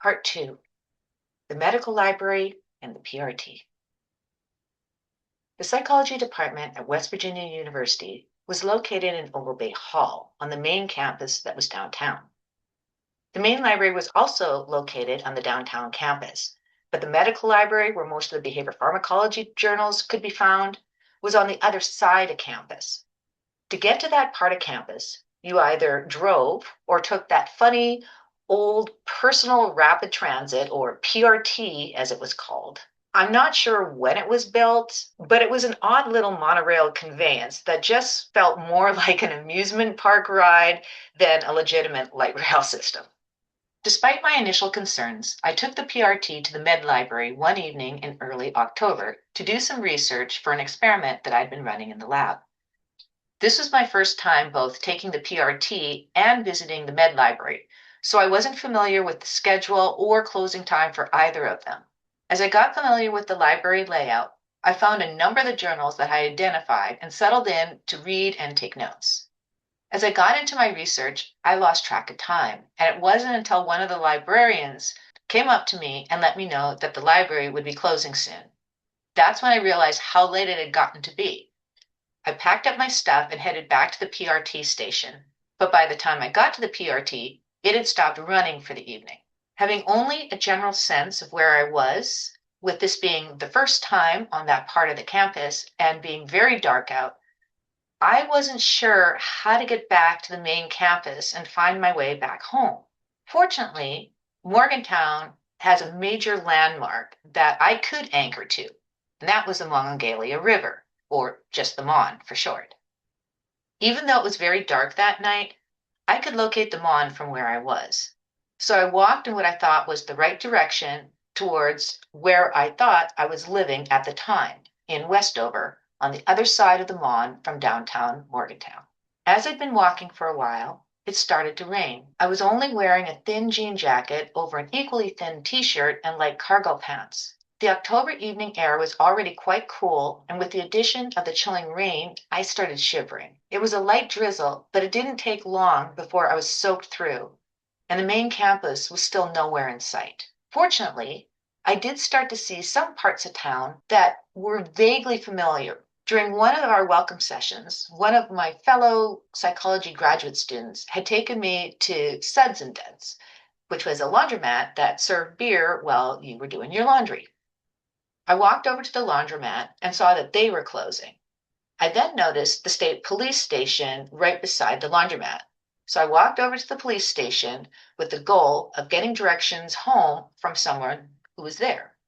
Part 2, the Medical Library and the PRT. The Psychology Department at West Virginia University was located in Oval Bay Hall on the main campus that was downtown. The main library was also located on the downtown campus, but the medical library, where most of the behavior pharmacology journals could be found, was on the other side of campus. To get to that part of campus, you either drove or took that funny old personal rapid transit, or PRT as it was called. I'm not sure when it was built, but it was an odd little monorail conveyance that just felt more like an amusement park ride than a legitimate light rail system. Despite my initial concerns, I took the PRT to the med library one evening in early October to do some research for an experiment that I'd been running in the lab. This was my first time both taking the PRT and visiting the med library, so I wasn't familiar with the schedule or closing time for either of them. As I got familiar with the library layout, I found a number of the journals that I identified and settled in to read and take notes. As I got into my research, I lost track of time, and it wasn't until one of the librarians came up to me and let me know that the library would be closing soon. That's when I realized how late it had gotten to be. I packed up my stuff and headed back to the PRT station, but by the time I got to the PRT, it had stopped running for the evening. Having only a general sense of where I was, with this being the first time on that part of the campus and being very dark out, I wasn't sure how to get back to the main campus and find my way back home. Fortunately, Morgantown has a major landmark that I could anchor to, and that was the Monongalia River, or just the Mon for short. Even though it was very dark that night, I could locate the Mon from where I was. So I walked in what I thought was the right direction towards where I thought I was living at the time, in Westover, on the other side of the Mon from downtown Morgantown. As I'd been walking for a while, it started to rain. I was only wearing a thin jean jacket over an equally thin t-shirt and light cargo pants. The October evening air was already quite cool, and with the addition of the chilling rain, I started shivering. It was a light drizzle, but it didn't take long before I was soaked through, and the main campus was still nowhere in sight. Fortunately, I did start to see some parts of town that were vaguely familiar. During one of our welcome sessions, one of my fellow psychology graduate students had taken me to Suds and Duds, which was a laundromat that served beer while you were doing your laundry. I walked over to the laundromat and saw that they were closing. I then noticed the state police station right beside the laundromat. So I walked over to the police station with the goal of getting directions home from someone who was there.